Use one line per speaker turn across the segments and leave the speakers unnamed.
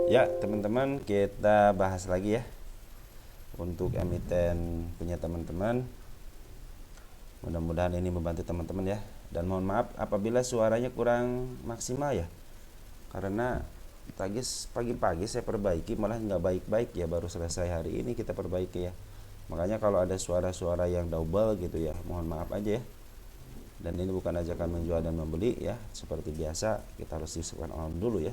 Ya, teman-teman, kita bahas lagi ya untuk emiten punya teman-teman. Mudah-mudahan ini membantu teman-teman ya. Dan mohon maaf apabila suaranya kurang maksimal ya. Karena tadi pagi-pagi saya perbaiki malah nggak baik-baik ya, baru selesai hari ini kita perbaiki ya. Makanya kalau ada suara-suara yang double gitu ya, mohon maaf aja ya. Dan ini bukan ajakan menjual dan membeli ya, seperti biasa kita harus siapkan on dulu ya.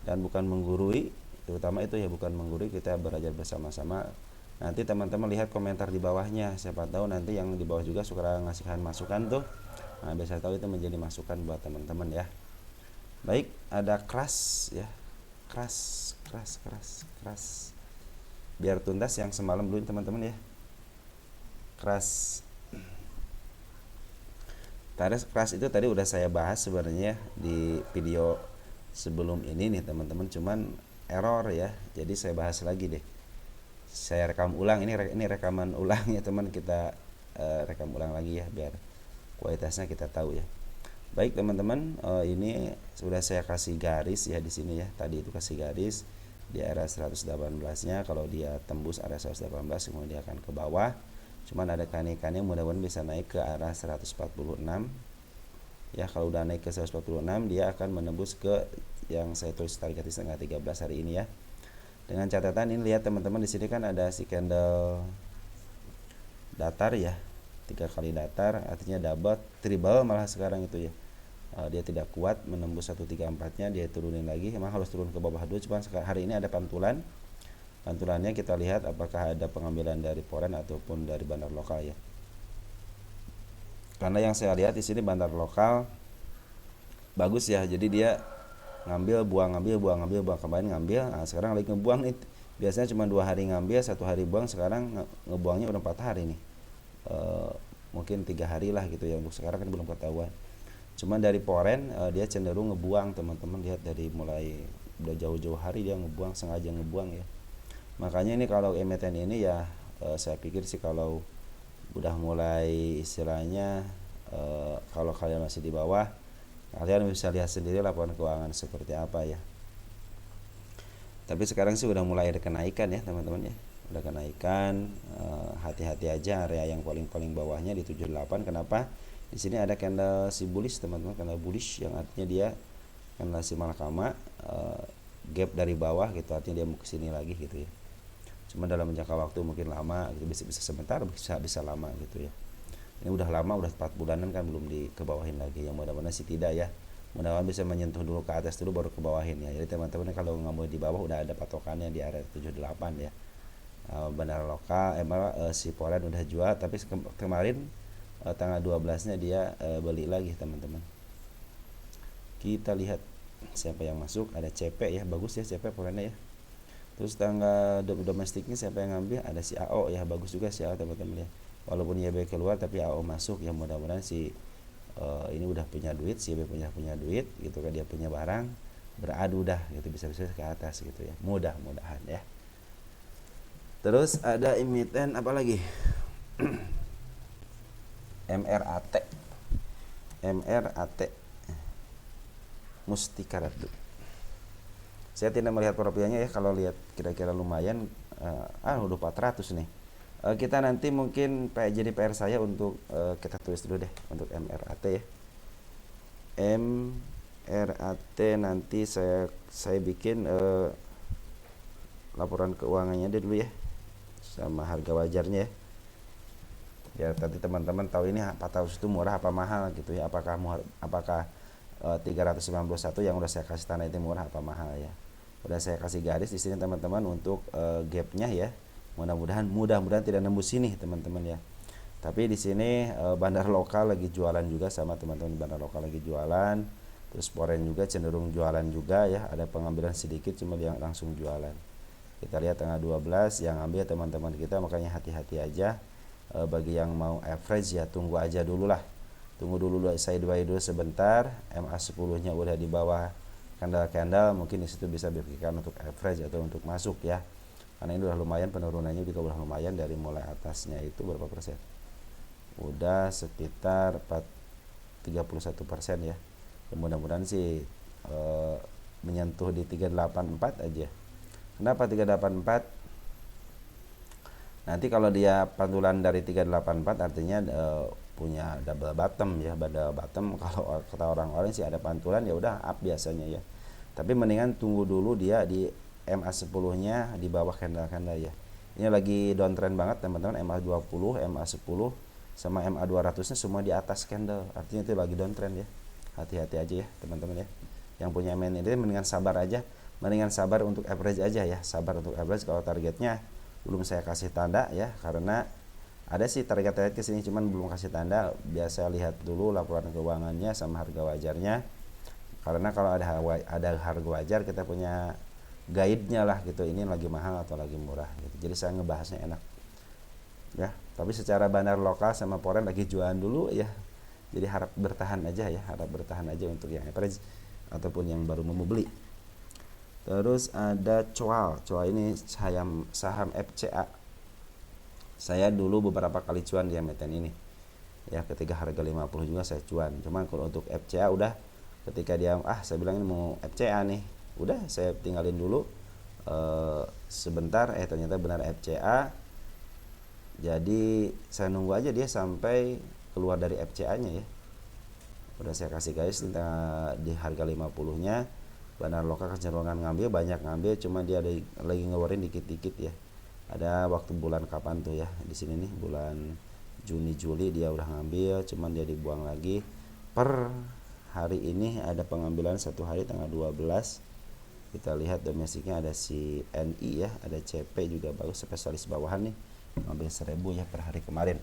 Dan bukan menggurui, terutama itu ya, bukan menggurui, kita belajar bersama-sama. Nanti teman-teman lihat komentar di bawahnya, siapa tahu nanti yang di bawah juga suka ngasihkan masukan tuh. Nah, biasa tahu itu menjadi masukan buat teman-teman ya. Baik, ada keras ya. Keras, keras, keras, keras. Biar tuntas yang semalam dulu teman-teman ya. Keras. Keras itu tadi udah saya bahas sebenarnya di video sebelum ini nih teman-teman, cuman error ya. Jadi saya bahas lagi deh. Saya rekam ulang, ini rekaman ulangnya teman, kita rekam ulang lagi ya biar kualitasnya kita tahu ya. Baik teman-teman, ini sudah saya kasih garis ya di sini ya. Tadi itu kasih garis di area 118-nya, kalau dia tembus area 118 kemudian dia akan ke bawah. Cuman ada kenaikannya, mudah-mudahan bisa naik ke arah 146 ya. Kalau udah naik ke 146 dia akan menembus ke yang saya tulis target di tanggal 13 hari ini ya. Dengan catatan ini, lihat teman-teman, di sini kan ada si candle datar ya, 3 kali datar, artinya double, triple malah sekarang itu ya. Dia tidak kuat menembus 134-nya, dia turunin lagi, memang harus turun ke bawah dulu. Cuman hari ini ada pantulan. Pantulannya kita lihat apakah ada pengambilan dari foreign ataupun dari bandar lokal ya. Karena yang saya lihat di sini bandar lokal bagus ya, jadi dia ngambil buang, ngambil buang, ngambil buang, kemarin ngambil, nah sekarang lagi ngebuang nih. Biasanya cuma 2 hari ngambil, 1 hari buang, sekarang ngebuangnya udah 4 hari nih. Mungkin 3 hari lah gitu ya, untuk sekarang kan belum ketahuan. Cuman dari foreign dia cenderung ngebuang teman-teman, lihat dari mulai udah jauh-jauh hari dia ngebuang, sengaja ngebuang ya. Makanya ini kalau emiten ini ya, saya pikir sih kalau udah mulai istilahnya, kalau kalian masih di bawah, kalian bisa lihat sendiri laporan keuangan seperti apa ya. Tapi sekarang sih udah mulai ada kenaikan ya teman-teman ya, udah kenaikan. Hati-hati aja area yang paling bawahnya di 78. Kenapa? Di sini ada candle si bullish teman-teman, candle bullish yang artinya dia candle si malakama, gap dari bawah gitu, artinya dia mau kesini lagi gitu ya. Cuma dalam jangka waktu mungkin lama gitu, bisa sebentar, bisa lama gitu ya. Ini udah lama, udah 4 bulanan kan belum dikebawahin lagi. Yang mudah-mudahan sih tidak ya, mudah-mudahan bisa menyentuh dulu ke atas dulu baru ke bawahin ya. Jadi teman-teman kalau nggak mau di bawah udah ada patokannya di area 78 ya. Bandar lokal si foreign udah jual, tapi kemarin tanggal 12-nya dia beli lagi teman-teman. Kita lihat siapa yang masuk, ada CP ya, bagus ya CP foreignnya ya. Terus tanggal domestiknya siapa yang ngambil, ada si AO ya, bagus juga si AO teman-teman ya. Walaupun YB keluar tapi AO masuk ya, mudah-mudahan si ini udah punya duit, si YB punya duit gitu kan, dia punya barang, beradu dah gitu, bisa-bisa ke atas gitu ya, mudah-mudahan ya. Terus ada emiten apa lagi? MRAT. MRAT Mustika Ratu. Saya tidak melihat profilnya ya, kalau lihat kira-kira lumayan, udah 400 nih. Kita nanti mungkin jadi PR saya untuk kita tulis dulu deh untuk MRAT ya. MRAT nanti saya bikin laporan keuangannya deh dulu ya, sama harga wajarnya ya. Biar nanti teman-teman tahu ini 400 itu murah apa mahal gitu ya. Apakah 391 yang udah saya kasih tanda itu murah apa mahal ya. Udah saya kasih garis di sini teman-teman untuk gapnya ya. Mudah-mudahan tidak nembus sini teman-teman ya. Tapi di sini bandar lokal lagi jualan juga, sama teman-teman bandar lokal lagi jualan. Terus foreign juga cenderung jualan juga ya. Ada pengambilan sedikit, cuma yang langsung jualan. Kita lihat tanggal 12 yang ambil teman-teman kita, makanya hati-hati aja. Bagi yang mau average ya, tunggu aja dulu lah. Tunggu dulu sideways dulu sebentar. MA10 nya udah di bawah candle, mungkin disitu bisa dipikirkan untuk average atau untuk masuk ya. Karena ini udah lumayan, penurunannya juga udah lumayan, dari mulai atasnya itu berapa persen, udah sekitar 31% ya. Mudah-mudahan sih menyentuh di 384 aja. Kenapa 384? Nanti kalau dia pantulan dari 384 artinya punya double bottom ya, double bottom. Kalau kata orang-orang sih ada pantulan ya udah up biasanya ya. Tapi mendingan tunggu dulu dia di MA10-nya di bawah candle-candle ya. Ini lagi downtrend banget teman-teman, MA20, MA10 sama MA200-nya semua di atas candle. Artinya itu lagi downtrend ya. Hati-hati aja ya teman-teman ya. Yang punya MA ini mendingan sabar aja. Mendingan sabar untuk average aja ya. Sabar untuk average kalau targetnya belum saya kasih tanda ya, karena ada sih target-target kesini cuman belum kasih tanda. Biasa lihat dulu laporan keuangannya sama harga wajarnya, karena kalau ada harga wajar kita punya guide-nya lah gitu, ini lagi mahal atau lagi murah gitu. Jadi saya ngebahasnya enak ya. Tapi secara bandar lokal sama foreign lagi jualan dulu ya, jadi harap bertahan aja ya, harap bertahan aja untuk yang average ataupun yang baru mau beli. Terus ada Coal ini saham FCA. Saya dulu beberapa kali cuan di emiten ini ya, ketika harga 50 juga saya cuan. Cuman kalau untuk FCA udah, ketika dia saya bilang ini mau FCA nih, udah saya tinggalin dulu sebentar, ternyata benar FCA. Jadi saya nunggu aja dia sampai keluar dari FCA-nya ya. Udah saya kasih guys di harga 50-nya. Bandar lokal kecenderungan ngambil, banyak ngambil, cuma dia lagi ngeluarin dikit-dikit ya. Ada waktu bulan kapan tuh ya, di sini nih bulan Juni Juli dia udah ngambil, cuman dia dibuang lagi. Per hari ini ada pengambilan satu hari tanggal 12. Kita lihat domestiknya ada si NI ya, ada CP juga bagus, spesialis bawahan nih, ngambil 1000 ya per hari kemarin.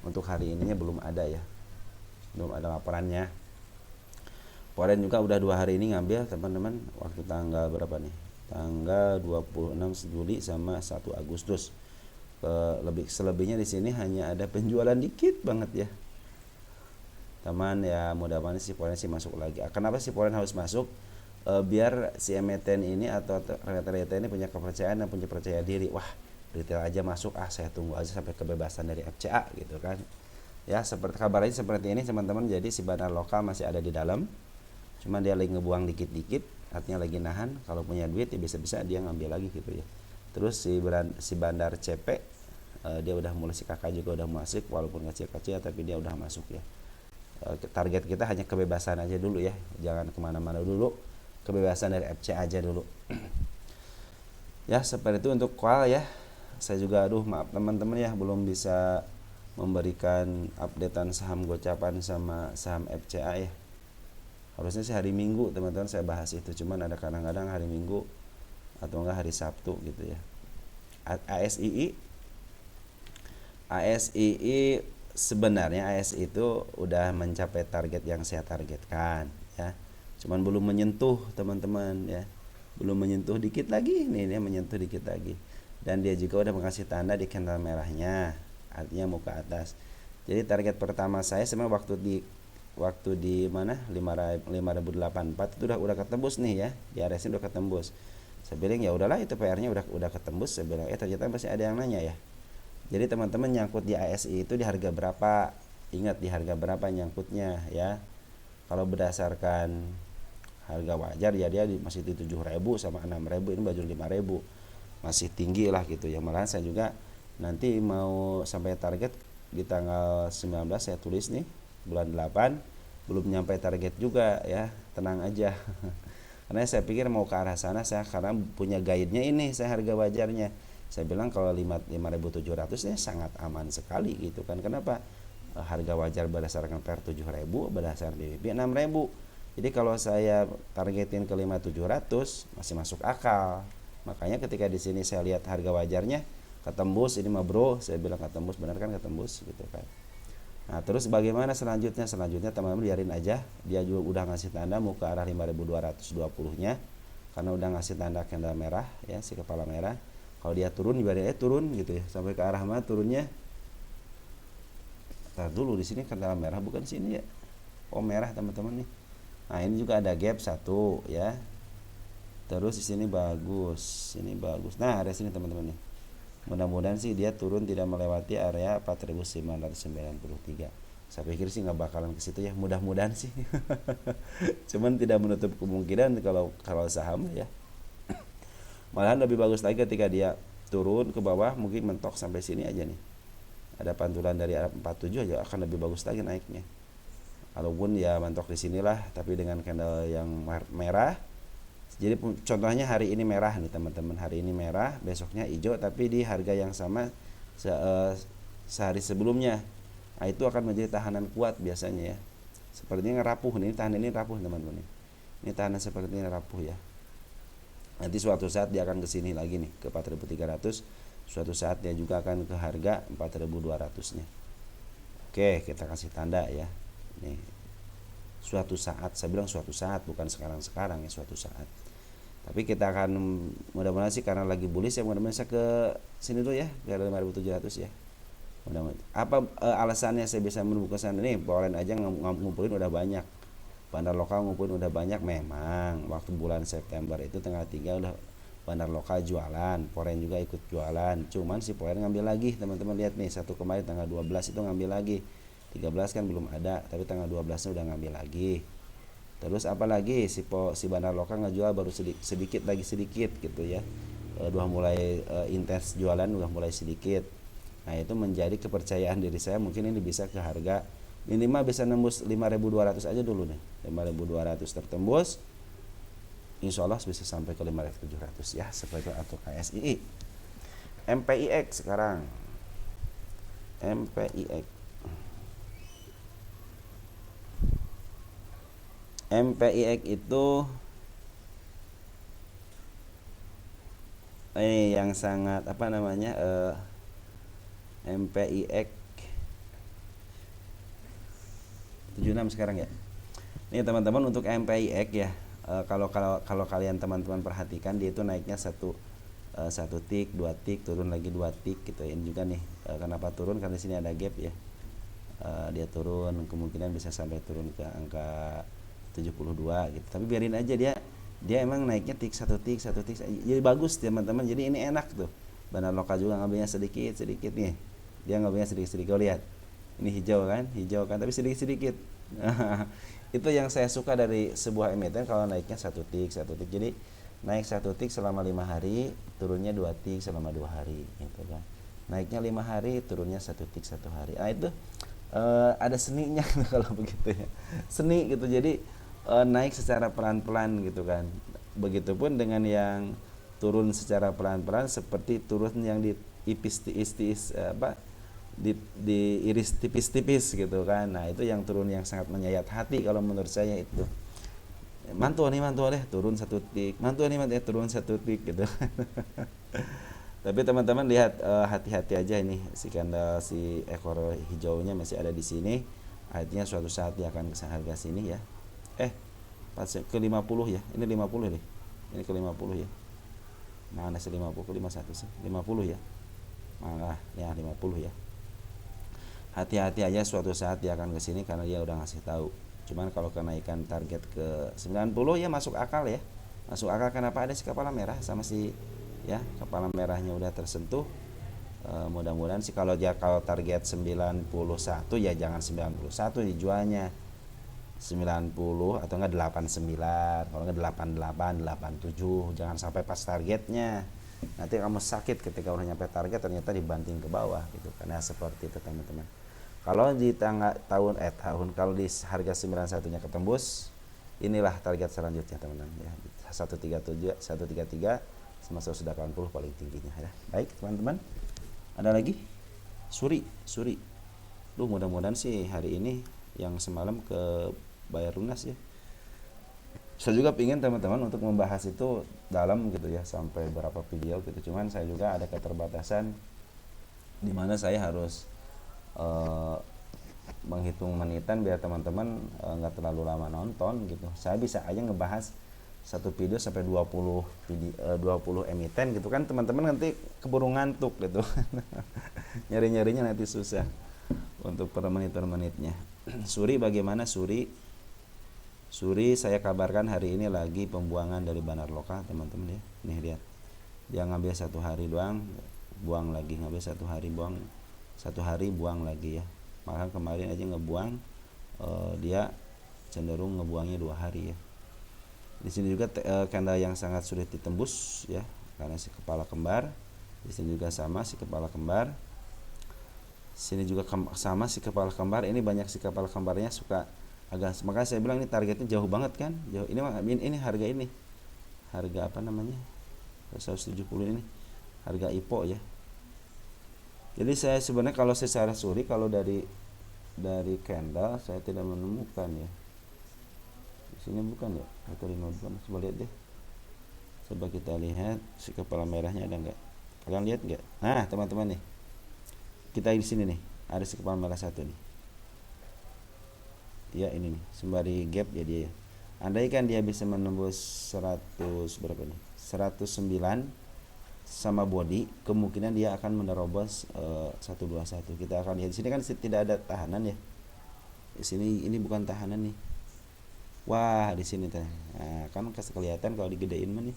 Untuk hari ininya belum ada ya, belum ada laporannya. Foreign juga udah 2 hari ini ngambil teman-teman, waktu tanggal berapa nih, tanggal 26 Juli sama 1 Agustus. Selebihnya di sini hanya ada penjualan dikit banget ya teman ya. Mudah-mudahan si Foreign sih masuk lagi. Kenapa si Foreign harus masuk? Biar si emiten ini atau retail ini punya kepercayaan dan punya percaya diri. Wah, retail aja masuk, saya tunggu aja sampai kebebasan dari FCA gitu kan ya. Seperti kabarnya seperti ini teman-teman. Jadi si bandar lokal masih ada di dalam, cuma dia lagi ngebuang dikit-dikit, artinya lagi nahan. Kalau punya duit ya bisa-bisa dia ngambil lagi gitu ya. Terus si bandar CP dia udah mulai, si kakak juga udah masuk, walaupun kecil-kecil tapi dia udah masuk ya. Target kita hanya kebebasan aja dulu ya, jangan kemana-mana dulu, kebebasan dari FC aja dulu ya. Seperti itu untuk call ya. Saya juga maaf teman-teman ya, belum bisa memberikan updatean saham gocapan sama saham FCA ya. Harusnya sih hari Minggu teman-teman saya bahas itu, cuman ada kadang-kadang hari Minggu atau enggak hari Sabtu gitu ya. ASII sebenarnya ASI itu udah mencapai target yang saya targetkan ya, cuman belum menyentuh teman-teman ya, belum menyentuh, dikit lagi nih, dia menyentuh dikit lagi, dan dia juga udah mengasih tanda di candle merahnya, artinya mau ke atas. Jadi target pertama saya sebenarnya waktu di mana 5084 itu udah ketembus nih ya, di area sini udah ketembus. Saya bilang ya udahlah, itu PR-nya udah ketembus. Saya bilang ternyata masih ada yang nanya ya. Jadi teman-teman nyangkut di ASI itu di harga berapa? Ingat di harga berapa nyangkutnya ya. Kalau berdasarkan harga wajar ya dia masih di 7.000 sama 6.000, ini baju 5.000. Masih tinggi lah gitu ya. Malahan saya juga nanti mau sampai target di tanggal 19 saya tulis nih, bulan 8 belum nyampe target juga ya, tenang aja. Karena saya pikir mau ke arah sana, saya karena punya guide-nya ini, saya harga wajarnya. Saya bilang kalau 5.700 ini sangat aman sekali gitu kan. Kenapa? Harga wajar berdasarkan per 7.000, berdasarkan BBB 6.000. Jadi kalau saya targetin ke 5.700 masih masuk akal. Makanya ketika di sini saya lihat harga wajarnya ketembus, ini mah bro, saya bilang ketembus, benar kan ketembus gitu kan. Nah terus bagaimana selanjutnya? Selanjutnya teman-teman biarin aja, dia juga udah ngasih tanda mau ke arah 5.220 nya, karena udah ngasih tanda candle merah ya, si kepala merah. Kalau dia turun biarin turun gitu ya, sampai ke arah mana turunnya. Ntar dulu, di sini candle merah bukan sini ya, oh merah teman-teman nih. Nah ini juga ada gap satu ya, terus di sini bagus, ini bagus. Nah ada sini teman-teman nih, mudah-mudahan sih dia turun tidak melewati area 4.993. Saya pikir sih nggak bakalan ke situ ya, mudah-mudahan sih. Cuman tidak menutup kemungkinan kalau kalau saham ya. Malahan lebih bagus lagi ketika dia turun ke bawah, mungkin mentok sampai sini aja nih. Ada pantulan dari Arab 47 aja akan lebih bagus lagi naiknya. Kalaupun ya mentok di sinilah, tapi dengan candle yang merah. Jadi contohnya hari ini merah nih teman-teman, hari ini merah, besoknya hijau tapi di harga yang sama sehari sebelumnya. Nah, itu akan menjadi tahanan kuat biasanya ya. Sepertinya rapuh nih, tahanan ini rapuh teman-teman. Ini tahanan seperti ini rapuh ya. Nanti suatu saat dia akan ke sini lagi nih, ke 4.300. Suatu saat dia juga akan ke harga 4.200-nya. Oke, kita kasih tanda ya. Nih. Suatu saat, saya bilang suatu saat, bukan sekarang-sekarang ya, suatu saat. Tapi kita akan mudah-mudahan sih karena lagi bullish ya, mudah-mudahan saya ke sini dulu ya, biar 5.700 ya. Mudah-mudahan. Apa alasannya saya bisa menemukan sana nih? Polen aja ngumpulin udah banyak. Bandar lokal ngumpulin udah banyak memang. Waktu bulan September itu tanggal 3 udah bandar lokal jualan, Polen juga ikut jualan. Cuman si Polen ngambil lagi, teman-teman lihat nih, satu kemarin tanggal 12 itu ngambil lagi. 13 kan belum ada, tapi tanggal 12 nya udah ngambil lagi. Terus apalagi si bandar lokal ngejual baru sedikit lagi sedikit gitu ya. Udah mulai intens jualan, udah mulai sedikit. Nah, itu menjadi kepercayaan diri saya, mungkin ini bisa ke harga minimal bisa nembus 5.200 aja dulu nih. 5.200 tertembus, insya Allah bisa sampai ke 5.700 ya, seperti itu. Atau KSII. MPIX sekarang. MPIX itu ini yang sangat apa namanya, MPIX 76 sekarang ya. Ini teman-teman untuk MPIX ya, kalau kalian teman-teman perhatikan, dia itu naiknya satu tik, 2 tik, turun lagi 2 tik gitu. Ini juga nih, kenapa turun, karena di sini ada gap ya. Dia turun, kemungkinan bisa sampai turun ke angka 72 gitu. Tapi biarin aja, dia emang naiknya tik, satu tik. Jadi bagus teman-teman. Jadi ini enak tuh. Bandar lokal juga ngambilnya sedikit nih. Dia ngambilnya sedikit. Lihat. Ini hijau kan, tapi sedikit. Itu yang saya suka dari sebuah emiten, kalau naiknya satu tik. Jadi naik satu tik selama 5 hari, turunnya 2 tik selama 2 hari gitu kan. Naiknya 5 hari, turunnya 1 tik 1 hari. Nah, itu ada seninya kalau begitu ya. Seni gitu. Jadi naik secara pelan-pelan gitu kan. Begitupun dengan yang turun secara pelan-pelan, seperti turun yang diiris tipis-tipis gitu kan. Nah, itu yang turun yang sangat menyayat hati kalau menurut saya itu. Mantul nih turun 1 tik, turun 1 tik gitu. Tapi teman-teman lihat, hati-hati aja ini, si ekor hijaunya masih ada di sini. Artinya suatu saat dia akan ke harga sini ya. Pas ke 50 ya. Ini 50 deh. Ini ke 50 ya. Mana sih 50 ke 51 sih? 50 ya. Malah ya 50 ya. Hati-hati aja, suatu saat dia akan ke sini karena dia udah ngasih tahu. Cuman kalau kenaikan target ke 90 ya masuk akal ya. Masuk akal, kenapa ada si kepala merah sama si ya, kepala merahnya udah tersentuh. Mudah-mudahan sih kalau target 91 ya jangan 91 dijualnya 90 atau enggak 89, kalau enggak 88, 87, jangan sampai pas targetnya. Nanti kamu sakit ketika udah nyampe target ternyata dibanting ke bawah gitu. Karena seperti itu teman-teman. Kalau di kalau di harga 91-nya ketembus, inilah target selanjutnya teman-teman ya. 133 sama 180 paling tingginya ya. Baik teman-teman. Ada lagi? Suri. Mudah-mudahan sih hari ini yang semalam ke bayar lunas ya. Saya juga pingin teman-teman untuk membahas itu dalam gitu ya, sampai berapa video gitu. Cuman saya juga ada keterbatasan di mana saya harus menghitung menitan biar teman-teman nggak terlalu lama nonton gitu. Saya bisa aja ngebahas satu video sampai 20 emiten gitu kan, teman-teman nanti keburu ngantuk gitu. Nyari-nyarinya nanti susah untuk per menitnya. Suri bagaimana Suri saya kabarkan hari ini lagi pembuangan dari bandar lokal teman-teman ya. Nih lihat, dia ngambil 1 hari doang, buang lagi, ngambil 1 hari buang 1 hari buang lagi ya. Malahan kemarin aja ngebuang, dia cenderung ngebuangnya 2 hari ya. Di sini juga candle yang sangat sulit ditembus ya, karena si kepala kembar. Di sini juga sama si kepala kembar. Sini juga sama si kepala kembar. Ini banyak si kepala kembarnya suka agak, makanya saya bilang ini targetnya jauh banget kan, jauh. Ini harga ini, harga apa namanya, 170 ini harga IPO ya. Jadi saya sebenarnya kalau secara suri, kalau dari candle saya tidak menemukan ya. Di sini bukan ya, atau 52. Coba lihat deh. Coba kita lihat si kepala merahnya ada nggak? Kalian lihat nggak? Nah teman-teman nih, kita di sini nih ada si kepala merah satu nih. Ya ini nih, sembari gap ya dia ya. Andai kan dia bisa menembus 100 berapa nih? 109 sama body, kemungkinan dia akan menerobos 121. Kita akan lihat di sini kan tidak ada tahanan ya. Di sini ini bukan tahanan nih. Wah, di sini teh. Nah, kan kelihatan kalau digedein mah nih.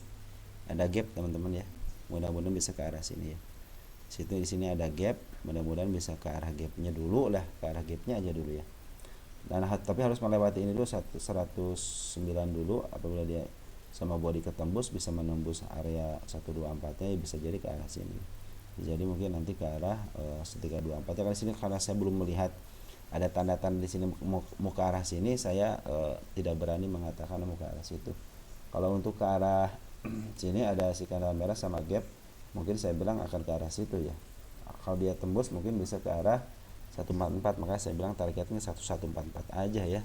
Ada gap, teman-teman ya. Mudah-mudahan bisa ke arah sini ya. Di sini ada gap, mudah-mudahan bisa ke arah gapnya dulu lah, ke arah gapnya aja dulu ya. Dan tapi harus melewati ini dulu 109 dulu. Apabila dia sama body ketembus, bisa menembus area 124 nya ya, bisa jadi ke arah sini. Jadi mungkin nanti ke arah 1324 ya. Karena sini karena saya belum melihat ada tanda-tanda di sini mau ke arah sini, saya tidak berani mengatakan mau ke arah situ. Kalau untuk ke arah sini ada si candle merah sama gap, mungkin saya bilang akan ke arah situ ya. Kalau dia tembus mungkin bisa ke arah 144, makanya saya bilang targetnya 1144 aja ya.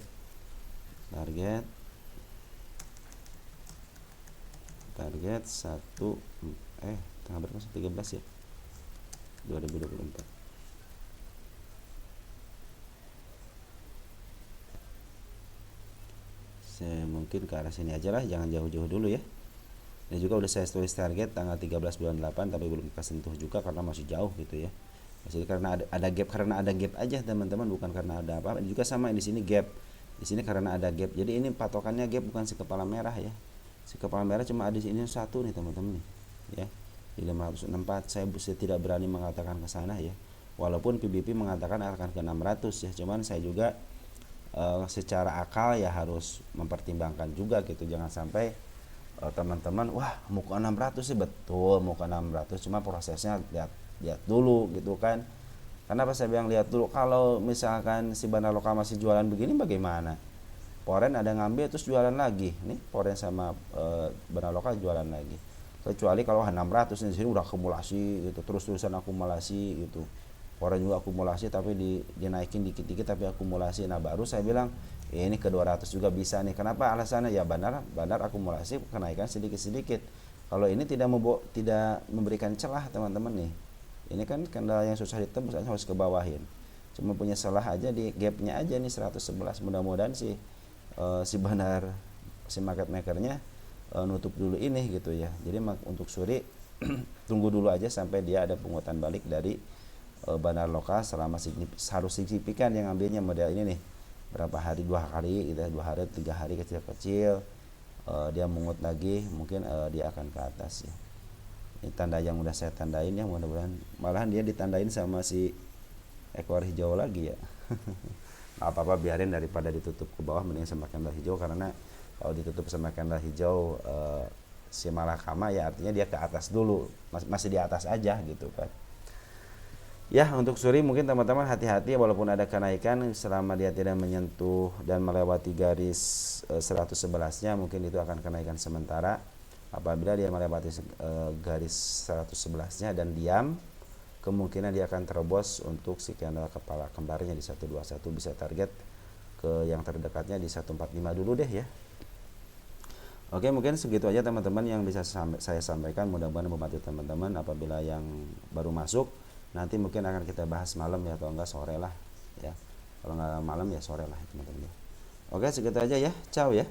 Target 1 tanggal berapa? 13 ya. 2024. Mungkin ke arah sini aja lah, jangan jauh-jauh dulu ya. Ini juga udah saya tulis target tanggal 13 bulan 8, tapi belum kita sentuh juga karena masih jauh gitu ya. Masih karena ada gap aja teman-teman, bukan karena ada apa. Juga sama di sini gap. Di sini karena ada gap. Jadi ini patokannya gap, bukan si kepala merah ya. Si kepala merah cuma ada di sini satu nih teman-teman nih. Ya. Di 564 saya tidak berani mengatakan ke sana ya. Walaupun PBP mengatakan akan ke 600 ya, cuman saya juga secara akal ya harus mempertimbangkan juga gitu. Jangan sampai teman-teman wah mau ke 600 sih, betul mau ke 600, cuma prosesnya lihat dulu gitu kan. Kenapa saya bilang lihat dulu? Kalau misalkan si bandar lokal masih jualan begini bagaimana? Poren ada ngambil terus jualan lagi. Nih Poren sama bandar lokal jualan lagi. Kecuali kalau 600 di sini udah akumulasi gitu, terus-terusan akumulasi gitu. Poren juga akumulasi tapi dinaikin dikit-dikit tapi akumulasi. Nah baru saya bilang ini ke 200 juga bisa nih. Kenapa alasannya? Ya bandar akumulasi kenaikan sedikit-sedikit. Kalau ini tidak memberikan celah teman-teman nih. Ini kan kendala yang susah ditembus, harus ke bawahin. Cuma punya celah aja di gapnya aja nih 111. Mudah-mudahan si bandar, si market makernya nutup dulu ini gitu ya. Jadi untuk suri tunggu dulu aja sampai dia ada pungutan balik dari bandar lokal selama harus signifikan yang ambilnya model ini nih. Berapa hari, 2 hari gitu, 2 hari 3 hari kecil-kecil dia mungut lagi, mungkin dia akan ke atas ya. Ini tanda yang udah saya tandain ya, mudah-mudahan malahan dia ditandain sama si ekor hijau lagi ya. Apa-apa biarin, daripada ditutup ke bawah mending sama candle hijau, karena kalau ditutup sama candle hijau si malakama ya artinya dia ke atas dulu, masih di atas aja gitu kan. Ya untuk suri mungkin teman-teman hati-hati, walaupun ada kenaikan selama dia tidak menyentuh dan melewati garis 111 nya, mungkin itu akan kenaikan sementara. Apabila dia melewati garis 111 nya dan diam, kemungkinan dia akan terobos untuk si candle kepala kembarnya di 121, bisa target ke yang terdekatnya di 145 dulu deh ya. Oke, mungkin segitu aja teman-teman yang bisa saya sampaikan, mudah-mudahan membantu teman-teman. Apabila yang baru masuk, nanti mungkin akan kita bahas malam ya, atau enggak sore lah ya. Kalau enggak malam ya sore lah teman-teman ya. Oke, segitu aja ya. Ciao ya.